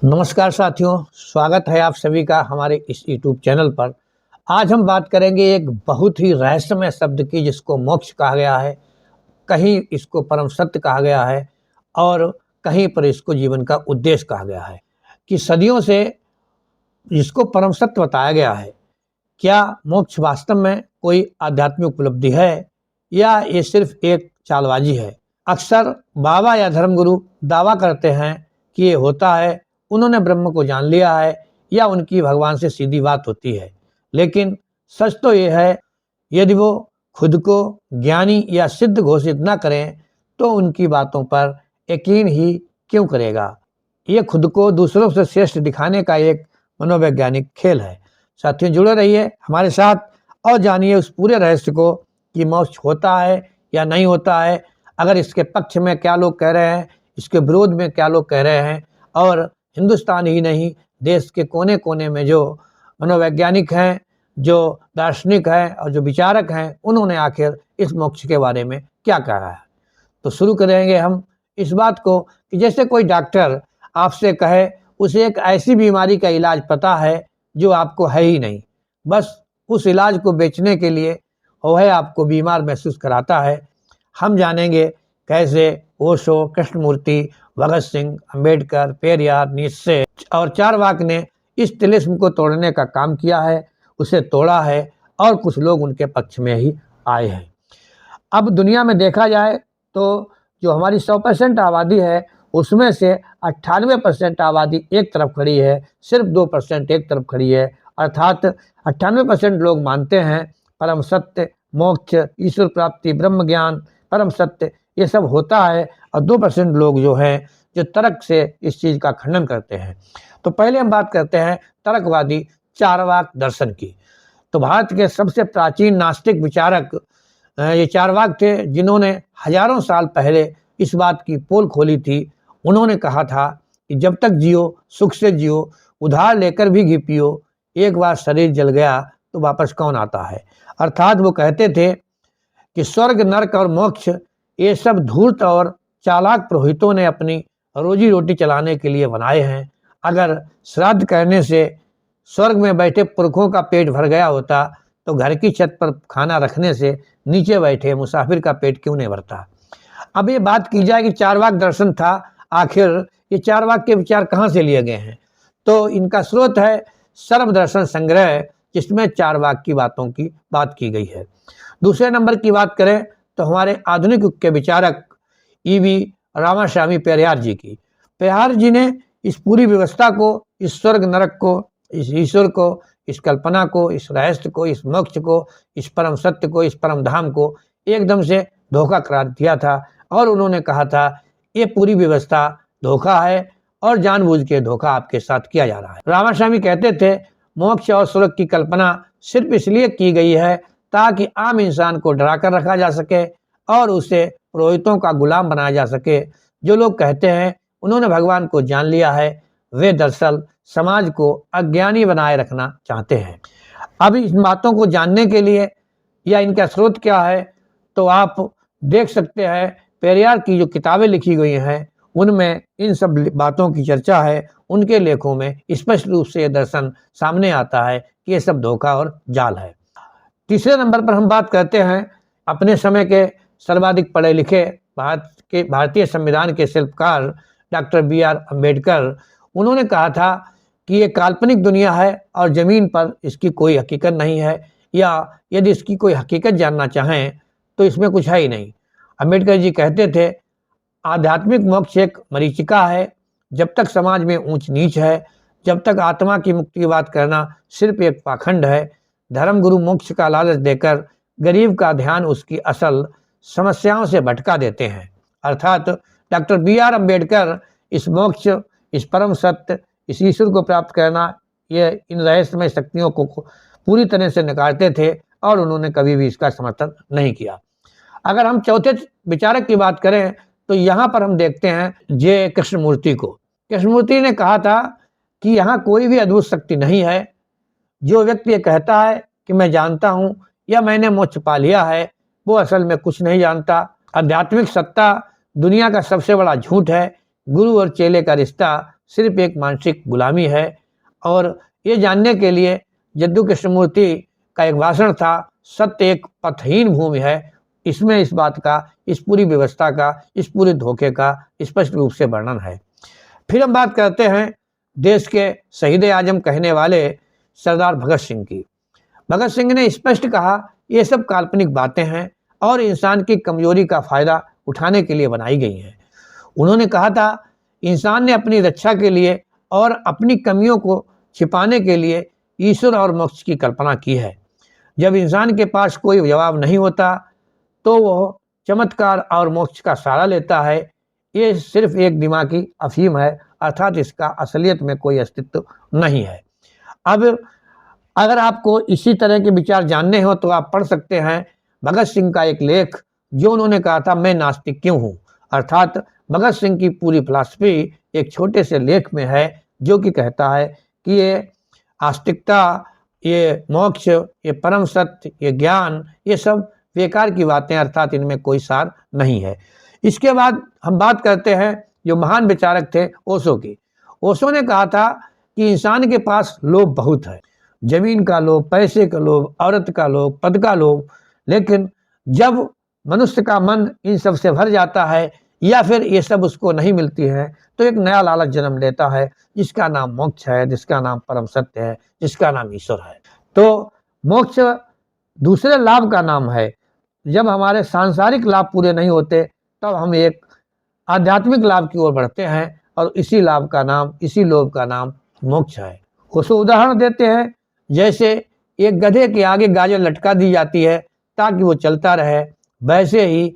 नमस्कार साथियों, स्वागत है आप सभी का हमारे इस यूट्यूब चैनल पर। आज हम बात करेंगे एक बहुत ही रहस्यमय शब्द की, जिसको मोक्ष कहा गया है, कहीं इसको परम सत्य कहा गया है और कहीं पर इसको जीवन का उद्देश्य कहा गया है। कि सदियों से जिसको परम सत्य बताया गया है, क्या मोक्ष वास्तव में कोई आध्यात्मिक उपलब्धि है या ये सिर्फ एक चालबाजी है। अक्सर बाबा या धर्मगुरु दावा करते हैं कि ये होता है, उन्होंने ब्रह्म को जान लिया है या उनकी भगवान से सीधी बात होती है। लेकिन सच तो ये है, यदि वो खुद को ज्ञानी या सिद्ध घोषित न करें तो उनकी बातों पर यकीन ही क्यों करेगा। ये खुद को दूसरों से श्रेष्ठ दिखाने का एक मनोवैज्ञानिक खेल है। साथियों, जुड़े रहिए हमारे साथ और जानिए उस पूरे रहस्य को कि मोक्ष होता है या नहीं होता है। अगर इसके पक्ष में क्या लोग कह रहे हैं, इसके विरोध में क्या लोग कह रहे हैं, और हिंदुस्तान ही नहीं, देश के कोने कोने में जो मनोवैज्ञानिक हैं, जो दार्शनिक हैं और जो विचारक हैं, उन्होंने आखिर इस मोक्ष के बारे में क्या कहा है। तो शुरू करेंगे हम इस बात को कि जैसे कोई डॉक्टर आपसे कहे उसे एक ऐसी बीमारी का इलाज पता है जो आपको है ही नहीं, बस उस इलाज को बेचने के लिए वह आपको बीमार महसूस कराता है। हम जानेंगे कैसे ओशो, कृष्णमूर्ति, भगत सिंह, अंबेडकर, पेरियार, नीत्शे और चारवाक ने इस तिलिस्म को तोड़ने का काम किया है, उसे तोड़ा है और कुछ लोग उनके पक्ष में ही आए हैं। अब दुनिया में देखा जाए तो जो हमारी 100% आबादी है, उसमें से 98% आबादी एक तरफ खड़ी है, सिर्फ 2% एक तरफ खड़ी है। अर्थात 98% लोग मानते हैं परम सत्य, मोक्ष, ईश्वर प्राप्ति, ब्रह्म ज्ञान, परम सत्य ये सब होता है, और 2% लोग जो हैं जो तर्क से इस चीज़ का खंडन करते हैं। तो पहले हम बात करते हैं तर्कवादी चारवाक दर्शन की। तो भारत के सबसे प्राचीन नास्तिक विचारक ये चारवाक थे, जिन्होंने हजारों साल पहले इस बात की पोल खोली थी। उन्होंने कहा था कि जब तक जियो सुख से जियो, उधार लेकर भी घी पियो, एक बार शरीर जल गया तो वापस कौन आता है। अर्थात वो कहते थे कि स्वर्ग, नरक और मोक्ष ये सब धूर्त और चालाक पुरोहितों ने अपनी रोजी रोटी चलाने के लिए बनाए हैं। अगर श्राद्ध करने से स्वर्ग में बैठे पुरखों का पेट भर गया होता तो घर की छत पर खाना रखने से नीचे बैठे मुसाफिर का पेट क्यों नहीं भरता। अब ये बात की जाए कि चारवाक दर्शन था, आखिर ये चारवाक के विचार कहाँ से लिए गए हैं। तो इनका स्रोत है सर्वदर्शन संग्रह, जिसमें चारवाक की बातों की बात की गई है। दूसरे नंबर की बात करें तो हमारे आधुनिक युग के विचारक ईवी रामास्वामी पेरियार जी की। पेरियार जी ने इस पूरी व्यवस्था को, इस स्वर्ग नरक को, इस ईश्वर को, इस कल्पना को, इस रहस्य को, इस मोक्ष को, इस परम सत्य को, इस परम धाम को एकदम से धोखा करार दिया था। और उन्होंने कहा था ये पूरी व्यवस्था धोखा है और जानबूझ के धोखा आपके साथ किया जा रहा है। रामास्वामी कहते थे मोक्ष और स्वर्ग की कल्पना सिर्फ इसलिए की गई है ताकि आम इंसान को डरा कर रखा जा सके और उसे पुरोहितों का गुलाम बनाया जा सके। जो लोग कहते हैं उन्होंने भगवान को जान लिया है, वे दरअसल समाज को अज्ञानी बनाए रखना चाहते हैं। अब इन बातों को जानने के लिए या इनका स्रोत क्या है, तो आप देख सकते हैं पेरियार की जो किताबें लिखी गई हैं उनमें इन सब बातों की चर्चा है। उनके लेखों में स्पष्ट रूप से ये दर्शन सामने आता है कि ये सब धोखा और जाल है। तीसरे नंबर पर हम बात करते हैं अपने समय के सर्वाधिक पढ़े लिखे भारतीय संविधान के शिल्पकार डॉक्टर बी.आर. अम्बेडकर। उन्होंने कहा था कि ये काल्पनिक दुनिया है और ज़मीन पर इसकी कोई हकीकत नहीं है, या यदि इसकी कोई हकीकत जानना चाहें तो इसमें कुछ है ही नहीं। अम्बेडकर जी कहते थे आध्यात्मिक मोक्ष एक मरीचिका है। जब तक समाज में ऊंच नीच है, जब तक आत्मा की मुक्ति की बात करना सिर्फ एक पाखंड है। धर्मगुरु मोक्ष का लालच देकर गरीब का ध्यान उसकी असल समस्याओं से भटका देते हैं। अर्थात डॉक्टर बी.आर. अम्बेडकर इस मोक्ष, इस परम सत्य, इस ईश्वर को प्राप्त करना, ये इन रहस्यमय शक्तियों को पूरी तरह से नकारते थे और उन्होंने कभी भी इसका समर्थन नहीं किया। अगर हम चौथे विचारक की बात करें तो यहाँ पर हम देखते हैं जे कृष्णमूर्ति को। कृष्णमूर्ति ने कहा था कि यहाँ कोई भी अद्भुत शक्ति नहीं है। जो व्यक्ति ये कहता है कि मैं जानता हूँ या मैंने मोक्ष पा लिया है, वो असल में कुछ नहीं जानता। आध्यात्मिक सत्ता दुनिया का सबसे बड़ा झूठ है। गुरु और चेले का रिश्ता सिर्फ एक मानसिक गुलामी है। और ये जानने के लिए जद्दू कृष्णमूर्ति का एक भाषण था, सत्य एक पथहीन भूमि है। इसमें इस बात का, इस पूरी व्यवस्था का, इस पूरे धोखे का स्पष्ट रूप से वर्णन है। फिर हम बात करते हैं देश के शहीद आजम कहने वाले सरदार भगत सिंह की। भगत सिंह ने स्पष्ट कहा, ये सब काल्पनिक बातें हैं और इंसान की कमजोरी का फायदा उठाने के लिए बनाई गई हैं। उन्होंने कहा था, इंसान ने अपनी रक्षा के लिए और अपनी कमियों को छिपाने के लिए ईश्वर और मोक्ष की कल्पना की है। जब इंसान के पास कोई जवाब नहीं होता तो वह चमत्कार और मोक्ष का सहारा लेता है। ये सिर्फ एक दिमागी अफीम है, अर्थात इसका असलियत में कोई अस्तित्व नहीं है। अब अगर आपको इसी तरह के विचार जानने हो तो आप पढ़ सकते हैं भगत सिंह का एक लेख, जो उन्होंने कहा था, मैं नास्तिक क्यों हूँ। अर्थात भगत सिंह की पूरी फिलॉसफी एक छोटे से लेख में है, जो कि कहता है कि ये आस्तिकता, ये मोक्ष, ये परम सत्य, ये ज्ञान, ये सब बेकार की बातें, अर्थात इनमें कोई सार नहीं है। इसके बाद हम बात करते हैं जो महान विचारक थे ओशो की। ओशो ने कहा था कि इंसान के पास लोभ बहुत है, जमीन का लोभ, पैसे का लोभ, औरत का लोभ, पद का लोभ, लेकिन जब मनुष्य का मन इन सब से भर जाता है या फिर ये सब उसको नहीं मिलती है तो एक नया लालच जन्म लेता है, जिसका नाम मोक्ष है, जिसका नाम परम सत्य है, जिसका नाम ईश्वर है। तो मोक्ष दूसरे लाभ का नाम है। जब हमारे सांसारिक लाभ पूरे नहीं होते तब हम एक आध्यात्मिक लाभ की ओर बढ़ते हैं और इसी लाभ का नाम, इसी लोभ का नाम मोक्ष है। उसको उदाहरण देते हैं, जैसे एक गधे के आगे गाजर लटका दी जाती है ताकि वो चलता रहे, वैसे ही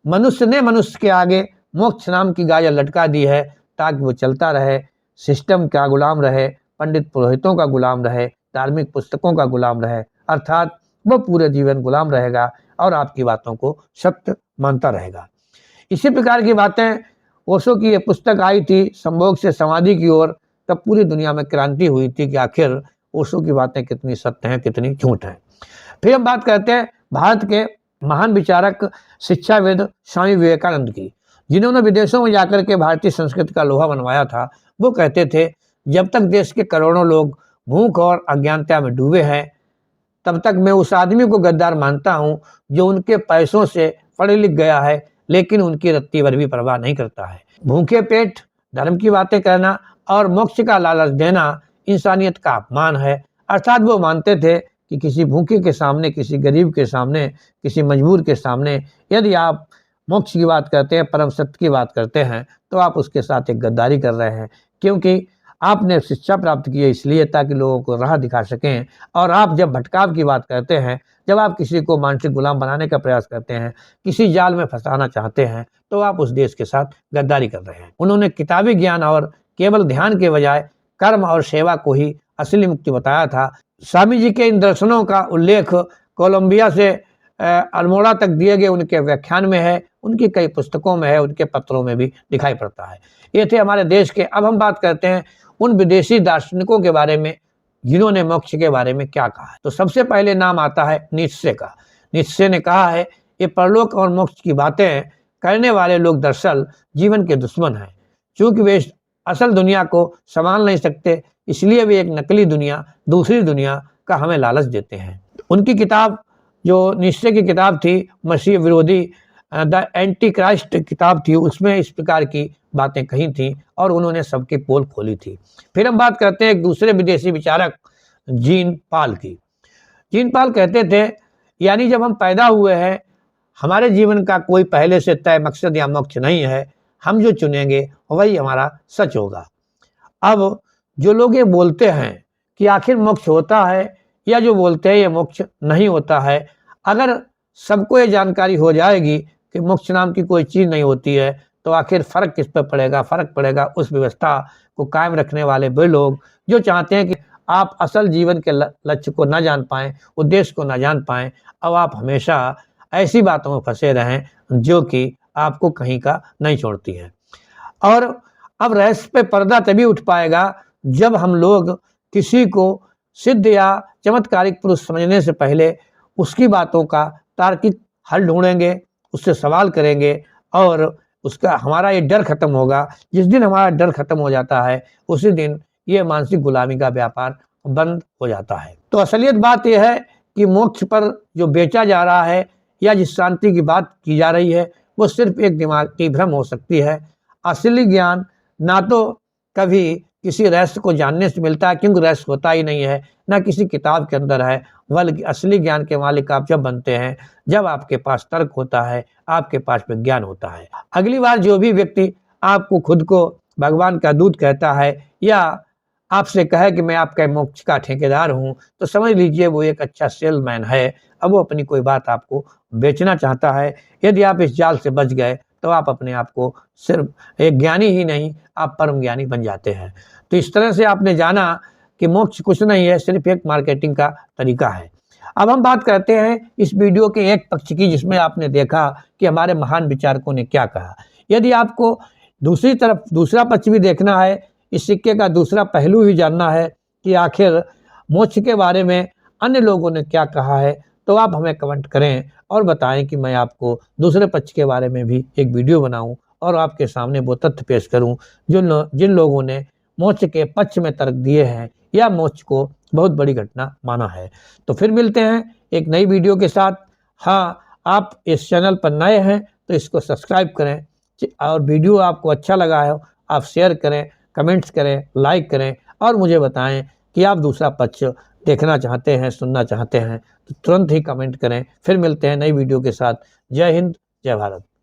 मनुष्य ने मनुष्य के आगे मोक्ष नाम की गाजर लटका दी है ताकि वो चलता रहे, सिस्टम का गुलाम रहे, पंडित पुरोहितों का गुलाम रहे, धार्मिक पुस्तकों का गुलाम रहे, अर्थात वो पूरे जीवन गुलाम रहेगा और आपकी बातों को सत्य मानता रहेगा। इसी प्रकार की बातें ओशो की ये पुस्तक आई थी संभोग से समाधि की ओर, तब पूरी दुनिया में क्रांति हुई थी कि आखिर ओशो की बातें कितनी सत्य हैं, कितनी झूठ हैं। फिर हम बात करते हैं भारत के महान विचारक, शिक्षाविद स्वामी विवेकानंद की, जिन्होंने विदेशों में जाकर के भारतीय संस्कृति का लोहा बनवाया था। वो कहते थे, जब तक देश के करोड़ों लोग भूख और अज्ञानता में डूबे हैं तब तक मैं उस आदमी को गद्दार मानता हूँ जो उनके पैसों से पढ़ लिख गया है लेकिन उनकी रत्ती भर भी परवाह नहीं करता है। भूखे पेट धर्म की बातें करना और मोक्ष का लालच देना इंसानियत का अपमान है। अर्थात वो मानते थे कि किसी भूखे के सामने, किसी गरीब के सामने, किसी मजबूर के सामने यदि आप मोक्ष की बात करते हैं, परम सत्य की बात करते हैं, तो आप उसके साथ एक गद्दारी कर रहे हैं, क्योंकि आपने शिक्षा प्राप्त की है इसलिए ताकि लोगों को राह दिखा सकें। और आप जब भटकाव की बात करते हैं, जब आप किसी को मानसिक गुलाम बनाने का प्रयास करते हैं, किसी जाल में फंसाना चाहते हैं, तो आप उस देश के साथ गद्दारी कर रहे हैं। उन्होंने किताबी ज्ञान और केवल ध्यान के बजाय कर्म और सेवा को ही असली मुक्ति बताया था। स्वामी जी के इन दर्शनों का उल्लेख कोलंबिया से अल्मोड़ा तक दिए गए उनके व्याख्यान में है, उनकी कई पुस्तकों में है, उनके पत्रों में भी दिखाई पड़ता है। ये थे हमारे देश के। अब हम बात करते हैं उन विदेशी दार्शनिकों के बारे में जिन्होंने मोक्ष के बारे में क्या कहा है। तो सबसे पहले नाम आता है नीत्शे का। नीत्शे ने कहा है, ये परलोक और मोक्ष की बातें करने वाले लोग दरअसल जीवन के दुश्मन हैं। चूंकि वे असल दुनिया को संभाल नहीं सकते, इसलिए वे एक नकली दुनिया, दूसरी दुनिया का हमें लालच देते हैं। उनकी किताब, जो नीत्शे की किताब थी, मसीह विरोधी द एंटी क्राइस्ट किताब थी, उसमें इस प्रकार की बातें कही थी और उन्होंने सबकी पोल खोली थी। फिर हम बात करते हैं एक दूसरे विदेशी विचारक जीन पाल की। जीन पाल कहते थे, यानी जब हम पैदा हुए हैं, हमारे जीवन का कोई पहले से तय मकसद या मोक्ष नहीं है, हम जो चुनेंगे वही हमारा सच होगा। अब जो लोग ये बोलते हैं कि आखिर मोक्ष होता है, या जो बोलते हैं ये मोक्ष नहीं होता है, अगर सबको ये जानकारी हो जाएगी कि मोक्ष नाम की कोई चीज़ नहीं होती है, तो आखिर फ़र्क किस पर पड़ेगा? फ़र्क पड़ेगा उस व्यवस्था को कायम रखने वाले वे लोग जो चाहते हैं कि आप असल जीवन के लक्ष्य को ना जान पाएँ, उद्देश्य को ना जान पाएँ, अब आप हमेशा ऐसी बातों में फंसे रहें जो कि आपको कहीं का नहीं छोड़ती हैं। और अब रहस्य पे पर्दा तभी उठ पाएगा जब हम लोग किसी को सिद्ध या चमत्कारिक पुरुष समझने से पहले उसकी बातों का तार्किक हल ढूंढेंगे, उससे सवाल करेंगे और उसका हमारा ये डर खत्म होगा। जिस दिन हमारा डर खत्म हो जाता है उसी दिन ये मानसिक गुलामी का व्यापार बंद हो जाता है। तो असलियत बात यह है कि मोक्ष पर जो बेचा जा रहा है या जिस शांति की बात की जा रही है वो सिर्फ एक दिमाग की भ्रम हो सकती है। असली ज्ञान ना तो कभी किसी रहस्य को जानने से मिलता है, क्योंकि रहस्य होता ही नहीं है, ना किसी किताब के अंदर है, बल्कि असली ज्ञान के मालिक आप जब बनते हैं जब आपके पास तर्क होता है, आपके पास विज्ञान होता है। अगली बार जो भी व्यक्ति आपको खुद को भगवान का दूत कहता है या आपसे कहे कि मैं आपके मोक्ष का ठेकेदार हूँ, तो समझ लीजिए वो एक अच्छा सेल्समैन है। अब वो अपनी कोई बात आपको बेचना चाहता है। यदि आप इस जाल से बच गए तो आप अपने आप को सिर्फ एक ज्ञानी ही नहीं, आप परम ज्ञानी बन जाते हैं। तो इस तरह से आपने जाना कि मोक्ष कुछ नहीं है, सिर्फ एक मार्केटिंग का तरीका है। अब हम बात करते हैं इस वीडियो के एक पक्ष की, जिसमें आपने देखा कि हमारे महान विचारकों ने क्या कहा। यदि आपको दूसरी तरफ दूसरा पक्ष भी देखना है, इस सिक्के का दूसरा पहलू भी जानना है कि आखिर मोक्ष के बारे में अन्य लोगों ने क्या कहा है, तो आप हमें कमेंट करें और बताएं कि मैं आपको दूसरे पक्ष के बारे में भी एक वीडियो बनाऊं और आपके सामने वो तथ्य पेश करूं जिन लोगों ने मोक्ष के पक्ष में तर्क दिए हैं या मोक्ष को बहुत बड़ी घटना माना है। तो फिर मिलते हैं एक नई वीडियो के साथ। हाँ, आप इस चैनल पर नए हैं तो इसको सब्सक्राइब करें और वीडियो आपको अच्छा लगा है आप शेयर करें, कमेंट्स करें, लाइक करें और मुझे बताएं कि आप दूसरा पक्ष देखना चाहते हैं, सुनना चाहते हैं, तो तुरंत ही कमेंट करें। फिर मिलते हैं नई वीडियो के साथ। जय हिंद, जय भारत।